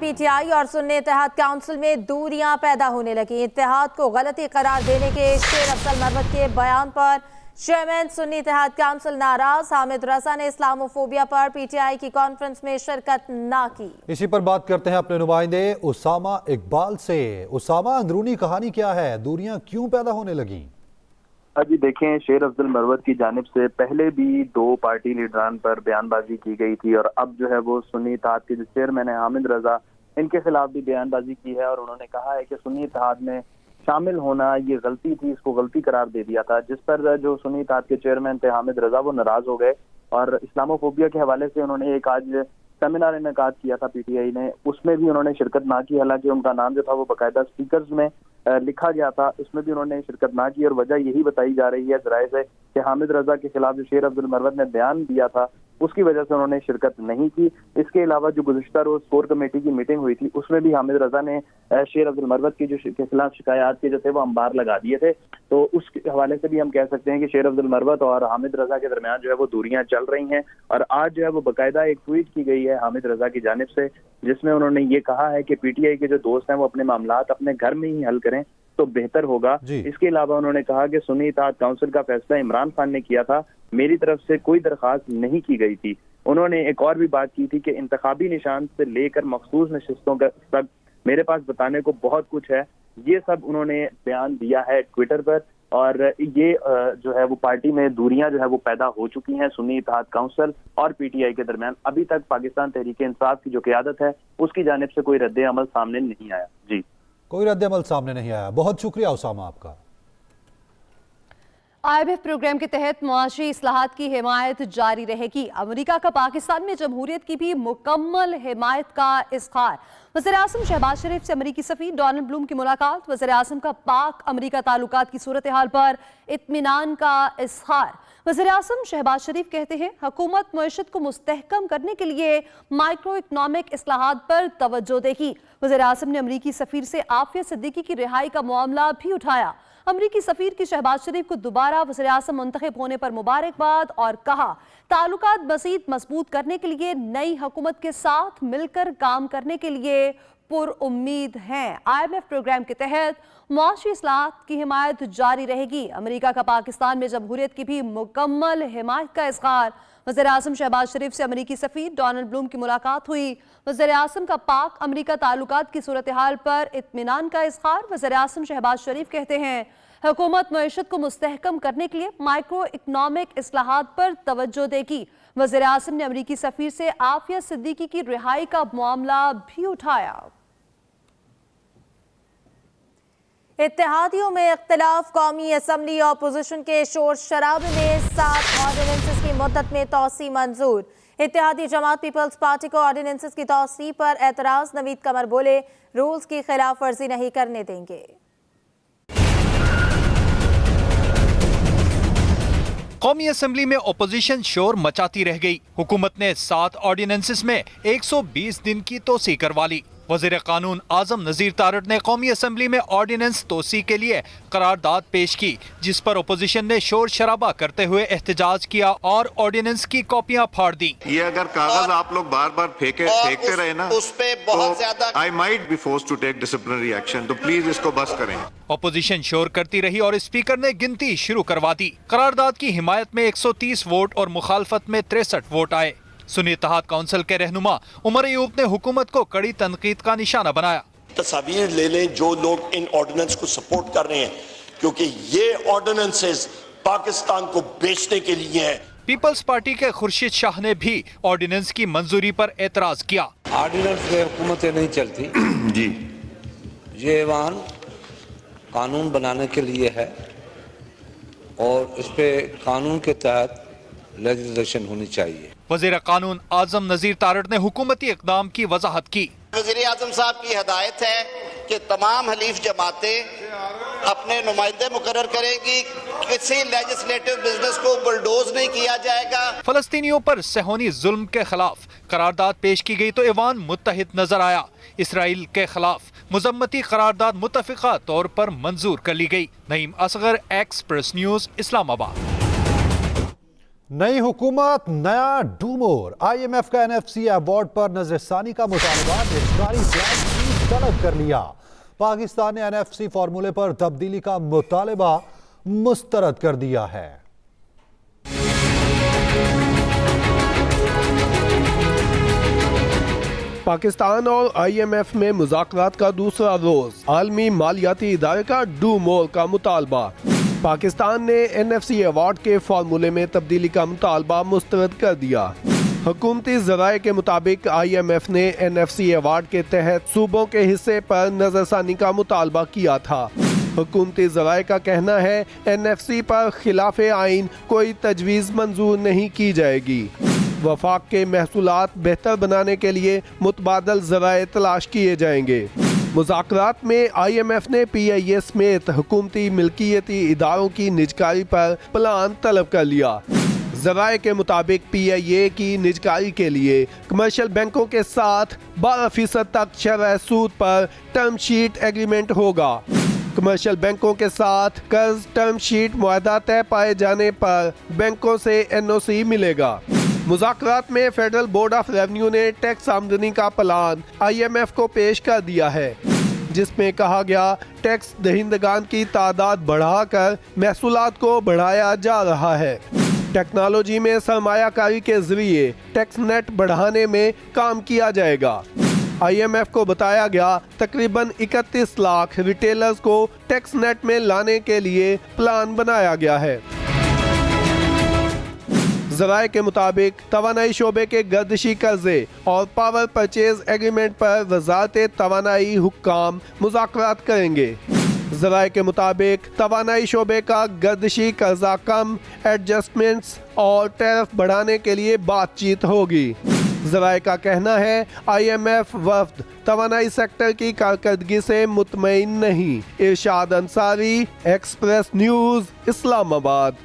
P T I اور سنی اتحاد council میں دوریاں پیدا ہونے لگیں۔ اتحاد کو غلطی قرار دینے کے شیر افضل مروت کے بیان پر چیئرمین سنی اتحاد کونسل ناراض۔ حامد رضا نے Islamophobia per P T I کی کانفرنس میں شرکت نہ کی۔ اسی پر بات کرتے ہیں اپنے نمائندے اسامہ اقبال سے۔ اسامہ، اندرونی کہانی کیا ہے؟ دوریاں کیوں پیدا ہونے لگیں؟ جی دیکھیں، شیر افضل مروت کی جانب سے پہلے بھی 2 پارٹی لیڈران پر بیان بازی کی گئی تھی، اور اب جو ہے وہ سنی اتحاد کے جو چیئرمین ہیں حامد رضا، ان کے خلاف بھی بیان بازی کی ہے، اور انہوں نے کہا ہے کہ سنی اتحاد میں شامل ہونا یہ غلطی تھی، اس کو غلطی قرار دے دیا تھا، جس پر جو سنی اتحاد کے چیئرمین تھے حامد رضا وہ ناراض ہو گئے، اور اسلاموفوبیا کے حوالے سے انہوں نے ایک آج سیمینار انعقاد کیا تھا پی ٹی آئی نے، اس میں بھی انہوں نے شرکت نہ کی، حالانکہ ان کا نام جو تھا وہ باقاعدہ اسپیکرز میں لکھا گیا تھا، اس میں بھی انہوں نے شرکت نہ کی، اور وجہ یہی بتائی جا رہی ہے ذرائع سے کہ حامد رضا کے خلاف جو شیر افضل مروت نے بیان دیا تھا اس کی وجہ سے انہوں نے شرکت نہیں کی۔ اس کے علاوہ جو گزشتہ روز کور کمیٹی کی میٹنگ ہوئی تھی اس میں بھی حامد رضا نے شیر افضل مروت کی جو کے خلاف شکایات کے جو تھے وہ انبار لگا دیے تھے، تو اس کے حوالے سے بھی ہم کہہ سکتے ہیں کہ شیر افضل مروت اور حامد رضا کے درمیان جو ہے وہ دوریاں چل رہی ہیں، اور آج جو ہے وہ باقاعدہ ایک ٹویٹ کی گئی ہے حامد رضا کی جانب سے، جس میں انہوں نے یہ کہا ہے کہ پی ٹی آئی کے جو دوست ہیں وہ اپنے معاملات اپنے گھر میں ہی حل کریں تو بہتر ہوگا۔ اس کے علاوہ انہوں نے کہا کہ سنی اتحاد کونسل کا فیصلہ عمران خان نے کیا تھا، میری طرف سے کوئی درخواست نہیں کی گئی تھی۔ انہوں نے ایک اور بھی بات کی تھی کہ انتخابی نشان سے لے کر مخصوص نشستوں تک میرے پاس بتانے کو بہت کچھ ہے، یہ سب انہوں نے بیان دیا ہے ٹویٹر پر، اور یہ جو ہے وہ پارٹی میں دوریاں جو ہے وہ پیدا ہو چکی ہیں سنی اتحاد کونسل اور پی ٹی آئی کے درمیان۔ ابھی تک پاکستان تحریک انصاف کی جو قیادت ہے اس کی جانب سے کوئی رد عمل سامنے نہیں آیا۔ جی، کوئی رد عمل سامنے نہیں آیا۔ بہت شکریہ اسامہ آپ کا۔ IMF پروگرام کے تحت معاشی اصلاحات کی حمایت جاری رہے گی۔ امریکہ کا پاکستان میں جمہوریت کی بھی مکمل حمایت کا اظہار۔ وزیر اعظم شہباز شریف سے امریکی سفیر ڈونلڈ بلوم کی ملاقات۔ وزیر اعظم کا پاک امریکہ تعلقات کی صورتحال پر اطمینان کا اظہار۔ وزیر اعظم شہباز شریف کہتے ہیں حکومت معیشت کو مستحکم کرنے کے لیے مائکرو اکنامک اصلاحات پر توجہ دے گی۔ وزیر اعظم نے امریکی سفیر سے عافیہ صدیقی کی رہائی کا معاملہ بھی اٹھایا۔ امریکی سفیر کی شہباز شریف کو دوبارہ وزیر اعظم منتخب ہونے پر مبارکباد، اور کہا تعلقات مزید مضبوط کرنے کے لیے نئی حکومت کے ساتھ مل کر کام کرنے کے لیے پر امید ہیں۔ IMF پروگرام کے تحت معاشی اصلاحات کی حمایت جاری رہے گی۔ امریکہ کا پاکستان میں جمہوریت کی بھی مکمل حمایت کا اظہار۔ وزیر اعظم شہباز شریف سے امریکی سفیر ڈونلڈ بلوم کی ملاقات ہوئی۔ وزیر اعظم کا پاک امریکہ تعلقات کی صورتحال پر اطمینان کا اظہار۔ وزیر اعظم شہباز شریف کہتے ہیں حکومت معیشت کو مستحکم کرنے کے لیے مائکرو اکنامک اصلاحات پر توجہ دے گی۔ وزیر اعظم نے امریکی سفیر سے عافیہ صدیقی کی رہائی کا معاملہ بھی اٹھایا۔ اتحادیوں میں اختلاف، قومی اسمبلی اپوزیشن کے شور شرابے میں 7 آرڈیننسز کی مدت میں توسیع منظور۔ اتحادی جماعت پیپلز پارٹی کو آرڈیننسز کی توسیع پر اعتراض۔ نوید قمر بولے رولز کی خلاف ورزی نہیں کرنے دیں گے۔ قومی اسمبلی میں اپوزیشن شور مچاتی رہ گئی۔ حکومت نے 7 آرڈیننسز میں 120 دن کی توسیع کروا لی۔ وزیر قانون اعظم نذیر تارڑ نے قومی اسمبلی میں آرڈیننس توسیع کے لیے قرارداد پیش کی، جس پر اپوزیشن نے شور شرابہ کرتے ہوئے احتجاج کیا اور آرڈیننس کی کاپیاں پھاڑ دی۔ یہ اگر کاغذ آپ لوگ بار بار پھینکتے رہے نا تو I might be forced to take disciplinary action، تو پلیز اس کو بس کریں۔ اپوزیشن شور کرتی رہی اور اسپیکر نے گنتی شروع کروا دی۔ قرارداد کی حمایت میں 130 ووٹ اور مخالفت میں 63 ووٹ آئے۔ سنی اتحاد کونسل کے رہنما عمر ایوب نے حکومت کو کڑی تنقید کا نشانہ بنایا۔ تصاویر لے لیں جو لوگ ان آرڈیننس کو سپورٹ کر رہے ہیں، کیونکہ یہ آرڈیننسز پاکستان کو بیچنے کے لیے ہیں۔ پیپلز پارٹی کے خورشید شاہ نے بھی آرڈیننس کی منظوری پر اعتراض کیا۔ آرڈیننس سے حکومتیں نہیں چلتی جی، یہ ایوان قانون بنانے کے لیے ہے، اور اس پہ قانون کے تحت لیجسلیشن ہونی چاہیے۔ وزیر قانون اعظم نذیر تارڑ نے حکومتی اقدام کی وضاحت کی۔ وزیر اعظم صاحب کی ہدایت ہے کہ تمام حلیف جماعتیں اپنے نمائندے مقرر کریں گی، کسی لیجسلیٹو بزنس کو بلڈوز نہیں کیا جائے گا۔ فلسطینیوں پر صہیونی ظلم کے خلاف قرارداد پیش کی گئی تو ایوان متحد نظر آیا۔ اسرائیل کے خلاف مذمتی قرارداد متفقہ طور پر منظور کر لی گئی۔ نعیم اصغر، ایکسپریس نیوز، اسلام آباد۔ नई हुकूमत नया डूमोर, IMF का NFC अवार्ड पर नजरसानी का मुतालबा निजकारी फ्लैग की तलब कर लिया। पाकिस्तान ने NFC फार्मूले पर तब्दीली का मुतालबा मुस्तरद कर दिया है। पाकिस्तान और IMF में मुज़ाकरात का दूसरा रोज, आलमी मालियाती इदारे का डूमोर का मुतालबा। पाकिस्तान ने NFC अवार्ड के फार्मूले में तब्दीली का मुतालबा मुस्तरद कर दिया। हुकूमती ज़राए के मुताबिक IMF ने NFC अवार्ड के तहत सूबों के हिस्से पर नजरसानी का मुतालबा किया था। हुकूमती ज़राए का कहना है NFC पर खिलाफ आइन कोई तजवीज़ मंजूर नहीं की जाएगी। वफाक के महसूलात बेहतर बनाने के लिए मुतबादल ज़राए तलाश किए जाएंगे। मुज़ाकरात में IMF ने PIA समेत हुकूमती मिल्कियती इदारों की निजकारी पर प्लान तलब कर लिया। ज़राए के मुताबिक PIA की निजकारी के लिए कमर्शियल बैंकों के साथ 12% तक शरह सूद पर टर्म शीट एग्रीमेंट होगा। कमर्शियल बैंकों के साथ कर्ज टर्म शीट मुआहदा तय पाए जाने पर बैंकों से NOC मिलेगा। मुज़ाकरात में फेडरल बोर्ड ऑफ रेवेन्यू ने टैक्स आमदनी का प्लान IMF को पेश कर दिया है, जिसमें कहा गया टैक्स दहिंदगान की तादाद बढ़ाकर महसूलात को बढ़ाया जा रहा है। टेक्नोलॉजी में सरमायाकारी के जरिए टैक्स नेट बढ़ाने में काम किया जाएगा। IMF को बताया गया तकरीबन 31 लाख रिटेलर्स को टैक्स नेट में लाने के लिए प्लान बनाया गया है। ज़राए के मुताबिक तवानाई शोबे के गर्दिशी कर्जे और पावर परचेज एग्रीमेंट पर वजारत तवानाई हुक्काम मुज़ाकरात करेंगे। ज़राए के मुताबिक तवानाई शोबे का गर्दिशी कर्जा कम, एडजस्टमेंट्स और टैरिफ बढ़ाने के लिए बातचीत होगी। ज़राए का कहना है IMF वफ्द तवानाई सेक्टर की कारकर्दगी से मुतमईन नहीं। इरशाद अंसारी, एक्सप्रेस न्यूज़, इस्लामाबाद।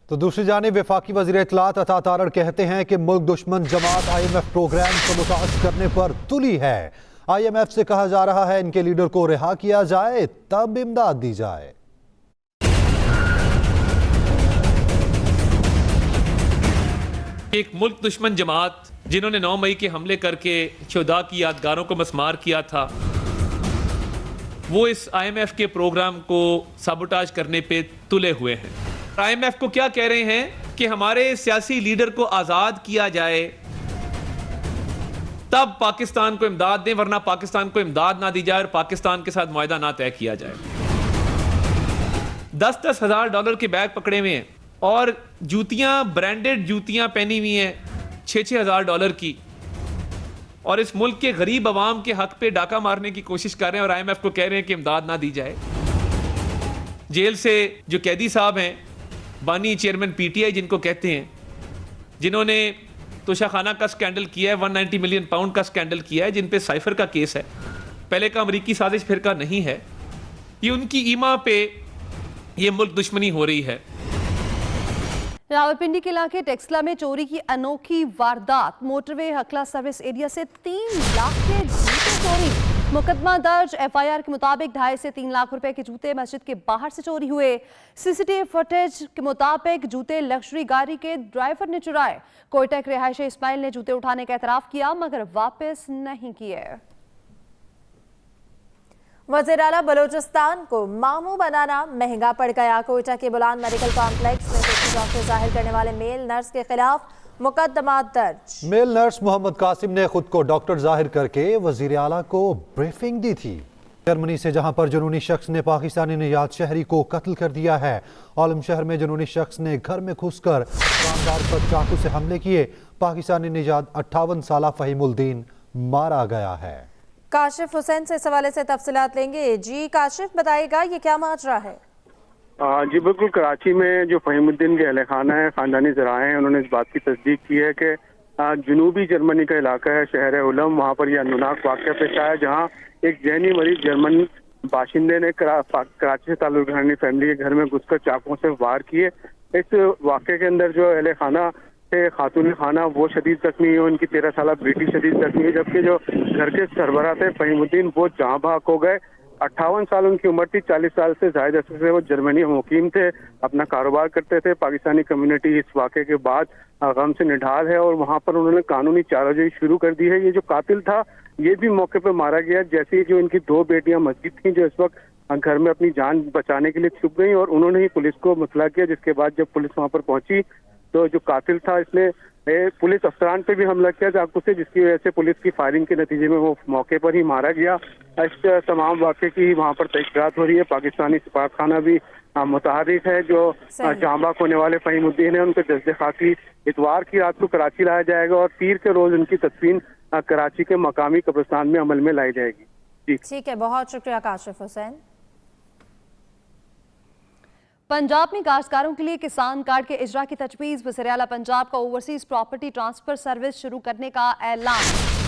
तो दूसरी जानिब वफाकी वज़ीर इत्तलात अता तारड़ कहते हैं कि मुल्क दुश्मन जमात IMF प्रोग्राम को मुताज करने पर तुली है। IMF से कहा जा रहा है इनके लीडर को रिहा किया जाए तब इमदाद दी जाए। एक मुल्क दुश्मन जमात जिन्होंने 9 मई के हमले करके शुहदा की यादगारों को मस्मार किया था, वो इस IMF के प्रोग्राम को साबोटाज करने पे तुले हुए हैं। IMF को क्या कह रहे हैं कि हमारे सियासी लीडर को आज़ाद किया जाए तब पाकिस्तान को इमदाद दें, वरना पाकिस्तान को इमदाद ना दी जाए और पाकिस्तान के साथ मुआहदा ना तय किया जाए। 10-10 हज़ार डॉलर के बैग पकड़े हुए हैं और जूतियां, ब्रांडेड जूतियां पहनी हुई हैं 6-6 हज़ार डॉलर की, और इस मुल्क के गरीब अवाम के हक पे डाका मारने की कोशिश कर रहे हैं और IMF को कह रहे हैं कि इमदाद ना दी जाए। जेल से जो कैदी साहब हैं, बानी चेयरमैन PTI जिनको कहते हैं, जिन्होंने तोशाखाना का स्कैंडल किया है, 190 मिलियन पाउंड का स्कैंडल किया है, जिन पे साइफर का केस है, पहले का अमरीकी साजिश फिर का नहीं है, ये उनकी ईमा पे ये मुल्क दुश्मनी हो रही है। रावलपिंडी के इलाके टेक्सला में चोरी की अनोखी वारदात। मोटरवे हकला सर्विस एरिया से 3 लाख के जूते चोरी। मुकदमा दर्ज। FIR के मुताबिक 2.5 से 3 लाख रुपए के जूते मस्जिद के बाहर से चोरी हुए। CCTV फुटेज के मुताबिक जूते लग्जरी गाड़ी के ड्राइवर ने चुराए। कोयटा के रिहायशी इस्माइल ने जूते उठाने का एतराफ किया मगर वापस नहीं किए। वज़ीर आला बलोचिस्तान को मामू बनाना महंगा पड़ गया। कोयटा के बुलान मेडिकल कॉम्प्लेक्स में डॉक्टर जाहिर करने वाले मेल नर्स के खिलाफ मुकदमा दर्ज। मेल नर्स मोहम्मद कासिम ने खुद को डॉक्टर जाहिर करके वज़ीर आला को ब्रीफिंग दी थी। जर्मनी से जहां पर जुनूनी शख्स ने पाकिस्तानी निजात शहरी को कत्ल कर दिया है, आलम शहर में जुनूनी शख्स ने घर में घुसकर दुकानदार पर चाकू से हमले किए। पाकिस्तानी निजात 58 साला फहीमुद्दीन मारा गया है। काशिफ हुसैन से इस हवाले से तफसीलात लेंगे। जी काशिफ, बताइएगा ये क्या माजरा है? जी बिल्कुल, कराची में जो फहीमुद्दीन के अहल खाना है, खानदानी ज़राए हैं, उन्होंने इस बात की तस्दीक की है कि जनूबी जर्मनी का इलाका है शहर उलम, वहाँ पर यह अनुनाक वाक़या पेश आया जहाँ एक जहनी मरीज जर्मन बाशिंदे ने कराची से ताल्लुक़ रखने फैमिली के घर में घुसकर चाकुओं से वार किए। इस वाक़े के अंदर जो अहल खाना थे, खातून खाना, वो शदीद जख्मी है, उनकी 13 साला बेटी शदीद जख्मी है, जबकि जो घर के सरबराह थे फहीमुद्दीन वो जहाँ भाग हो गए। 58 साल उनकी उम्र थी, 40 साल से ज्यादा अरसे से वो जर्मनी में मुकीम थे, अपना कारोबार करते थे। पाकिस्तानी कम्युनिटी इस वाक़े के बाद गम से निढाल है और वहाँ पर उन्होंने कानूनी चाराजोई शुरू कर दी है। ये जो कातिल था ये भी मौके पर मारा गया। जैसे ही जो इनकी 2 बेटियां मस्जिद थी जो इस वक्त घर में अपनी जान बचाने के लिए छुप गई और उन्होंने ही पुलिस को मुतला किया, जिसके बाद जब पुलिस वहाँ पर पहुंची तो जो कातिल था इसने पुलिस अफसरान पे भी हमला किया चाकू से, जिसकी वजह से पुलिस की फायरिंग के नतीजे में वो मौके पर ही मारा गया। इस तमाम वाक़े की वहाँ पर तहकीकात हो रही है। पाकिस्तानी सिफारतखाना भी मुतहर्रिक है। जो जहां बाग होने वाले फहीमुद्दीन है उनके जज्बे खाकी इतवार की रात को कराची लाया जाएगा और पीर के रोज उनकी तदफीन कराची के मकामी कब्रिस्तान में अमल में लाई जाएगी। ठीक है, बहुत शुक्रिया काशिफ हुसैन। पंजाब में काश्तकारों के लिए किसान कार्ड के इजरा की तजवीज़। वज़ीर आला पंजाब का ओवरसीज प्रॉपर्टी ट्रांसफर सर्विस शुरू करने का ऐलान।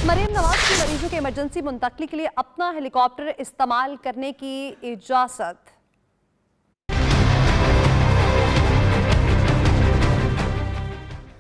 मरीम नवाज की मरीजों के इमरजेंसी मुंतकली के लिए अपना हेलीकॉप्टर इस्तेमाल करने की इजाज़त।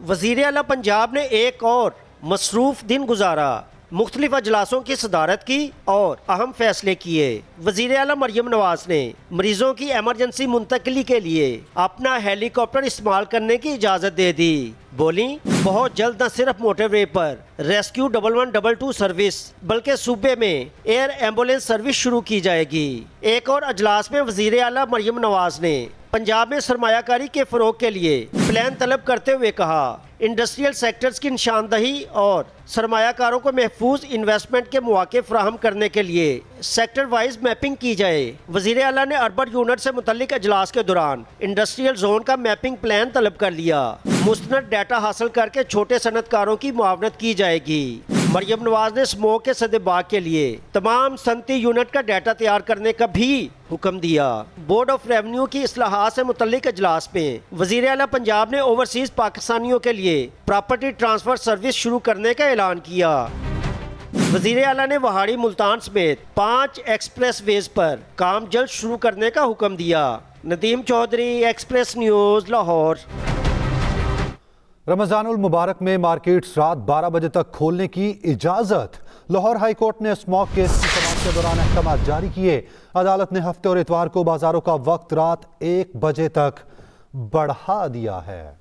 वज़ीर आला पंजाब ने एक और मसरूफ दिन गुजारा, मुख्तलिफ अजलासों की सदारत की और अहम फैसले किए। वज़ीर आला मरियम नवाज ने मरीजों की एमरजेंसी मुंतकली के लिए अपना हेलीकॉप्टर इस्तेमाल करने की इजाज़त दे दी। बोली, बहुत जल्द न सिर्फ मोटरवे पर रेस्क्यू 1112 सर्विस बल्कि सूबे में एयर एम्बुलेंस सर्विस शुरू की जाएगी। एक और अजलास में वज़ीर आला मरियम नवाज ने पंजाब में सरमायाकारी के फ़रोग के लिए प्लान तलब करते हुए कहा, इंडस्ट्रियल सेक्टर्स की निशानदही और सरमायाकारों को महफूज इन्वेस्टमेंट के मौके फराहम करने के लिए सेक्टर वाइज मैपिंग की जाए। वज़ीर आला ने अर्बन यूनिट से मुतल्लिक अजलास के दौरान इंडस्ट्रियल जोन का मैपिंग प्लान तलब कर लिया। मुस्तनद डाटा हासिल करके छोटे सनतकारों की मुआवनत की जाएगी। मरियम नवाज ने स्मोक के सदेबाग के लिए तमाम सनती यूनिट का डाटा तैयार करने का भी हुक्म दिया। बोर्ड ऑफ रेवेन्यू की इस्लाहात से मुतल्लिक अजलास में वज़ीर आला पंजाब ने ओवरसीज पाकिस्तानियों के लिए प्रॉपर्टी ट्रांसफर सर्विस शुरू करने का ऐलान किया। वज़ीर आला ने वहाड़ी मुल्तान समेत 5 एक्सप्रेस वेज पर काम जल्द शुरू करने का हुक्म दिया। Nadeem Chaudhry, Express News, Lahore. रमजानुल मुबारक में मार्केट्स रात 12 बजे तक खोलने की इजाजत। लाहौर हाई कोर्ट ने स्मोक केस की समाअत के दौरान अहकाम जारी किए। अदालत ने हफ्ते और इतवार को बाजारों का वक्त रात 1 बजे तक बढ़ा दिया है।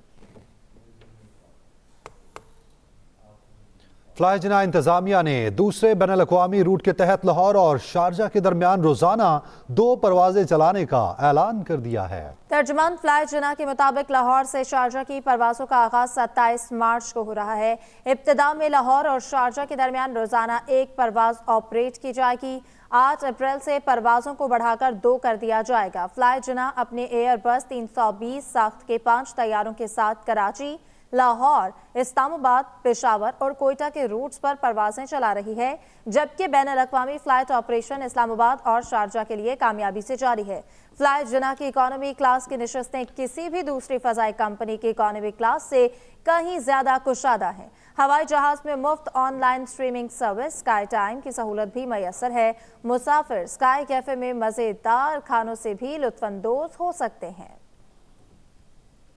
फ्लाई जना इंतजामिया ने दूसरे बैनुल अक़वामी रूट के तहत लाहौर और शारजा के दरमियान रोजाना 2 परवाजें चलाने का ऐलान कर दिया है। तर्जुमान फ्लाई जना के मुताबिक लाहौर से शारजा की परवाज़ों का आगाज 27 मार्च को हो रहा है। इब्तिदा में लाहौर और शारजा के दरमियान रोजाना 1 परवाज ऑपरेट की जाएगी। 8 अप्रैल से परवाजों को बढ़ाकर 2 कर दिया जाएगा। फ्लाई जना अपने एयर बस 320 साख्त के 5 तैयारों के साथ कराची, लाहौर, इस्लामाबाद, पेशावर और कोयटा के रूट्स पर परवाजें चला रही है, जबकि बैनुल-अक़वामी फ्लाइट ऑपरेशन इस्लामाबाद और शारजा के लिए कामयाबी से जारी है। फ्लाई जना की इकोनॉमी क्लास की नशिस्तें किसी भी दूसरी फ़ज़ाई कंपनी की इकोनॉमी क्लास से कहीं ज़्यादा कुशादा हैं। हवाई जहाज़ में मुफ्त online streaming service sky time की सहूलत भी मैसर है। मुसाफिर स्काई कैफ़े में मज़ेदार खानों से भी लुत्फ़अंदोज़ हो सकते हैं।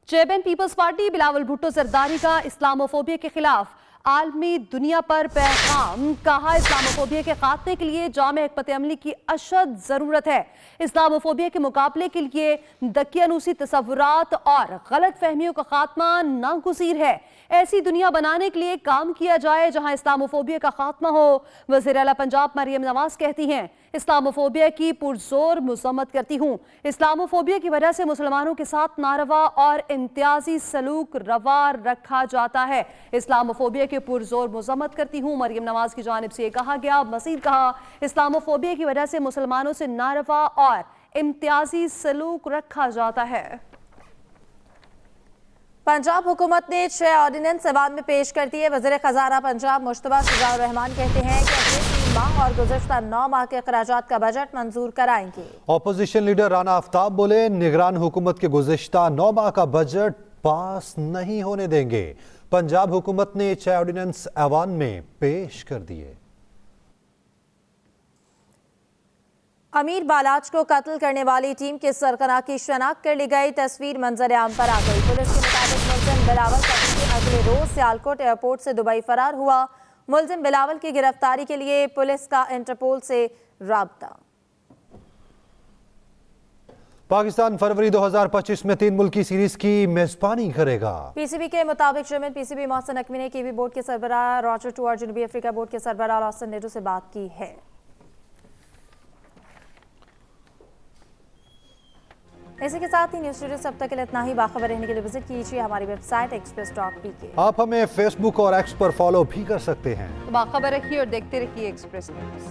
चेयरमैन पीपल्स पार्टी बिलावल भुट्टो जरदारी का इस्लामोफोबिया के खिलाफ आलमी दुनिया पर पैगाम। कहा, इस्लामोफोबिया के खात्मे के लिए जामे हिकमत अमली की अशद ज़रूरत है। इस्लामोफोबिया के मुकाबले के लिए दकियानूसी तसव्वुरात और गलत फहमियों का खात्मा नागुज़ीर है। ऐसी दुनिया बनाने के लिए काम किया जाए जहां इस्लामोफोबिया का खात्मा हो। वज़ीर आला पंजाब मरियम नवाज कहती हैं, इस्लामोफोबिया की पुरजोर मज़म्मत करती हूँ। इस्लामोफोबिया की वजह से मुसलमानों के साथ नारवा और इम्तियाजी सलूक रवा रखा जाता है। इस्लामोफोबिया की पुरजोर मज़म्मत करती हूँ, मरियम नवाज की जानिब से कहा गया। मज़ीद कहा, इस्लामोफोबिया की वजह से मुसलमानों से नारवा और इम्तियाजी सलूक रखा जाता है। पंजाब हुकूमत ने 6 ऑर्डिनेंस ऐवान में पेश कर दिए। वज़ीर ख़ज़ाना पंजाब मुश्तबा शुजाउर रहमान कहते हैं कि अगले 3 माह और गुज़श्ता 9 माह के अखराजात का बजट मंजूर कराएंगे। ऑपोजिशन लीडर राना आफ्ताब बोले, निगरान हुकूमत के गुज़श्ता 9 माह का बजट पास नहीं होने देंगे। पंजाब हुकूमत ने 6 ऑर्डिनेंस ऐवान में पेश कर दिए। अमीर बालाच को कत्ल करने वाली टीम के सरगना की शनाख्त कर ली गई। तस्वीर मंजर आम पर आ गई। पुलिस के मुताबिक मुलजिम बिलावल कत्ल के अगले रोज सियालकोट एयरपोर्ट से दुबई फरार हुआ। मुलजिम बिलावल की गिरफ्तारी के लिए पुलिस का इंटरपोल से राब्ता। पाकिस्तान फरवरी 2025 में 3 मुल्की सीरीज की मेजबानी करेगा। पीसीबी के मुताबिक चेयरमैन पीसीबी मोहसिन नकवी ने कीवी बोर्ड के सरबराह रॉजर टू और जनूबी अफ्रीका बोर्ड के सरबराह लॉसन नेहरू से बात की है। इसी के साथ ही न्यूज़ स्टूडियो से अब तक के लिए इतना ही। बाखबर रहने के लिए विजिट कीजिए हमारी वेबसाइट express.pk। आप हमें फेसबुक और एक्स पर फॉलो भी कर सकते हैं। तो बाखबर रखिए और देखते रहिए एक्सप्रेस न्यूज़।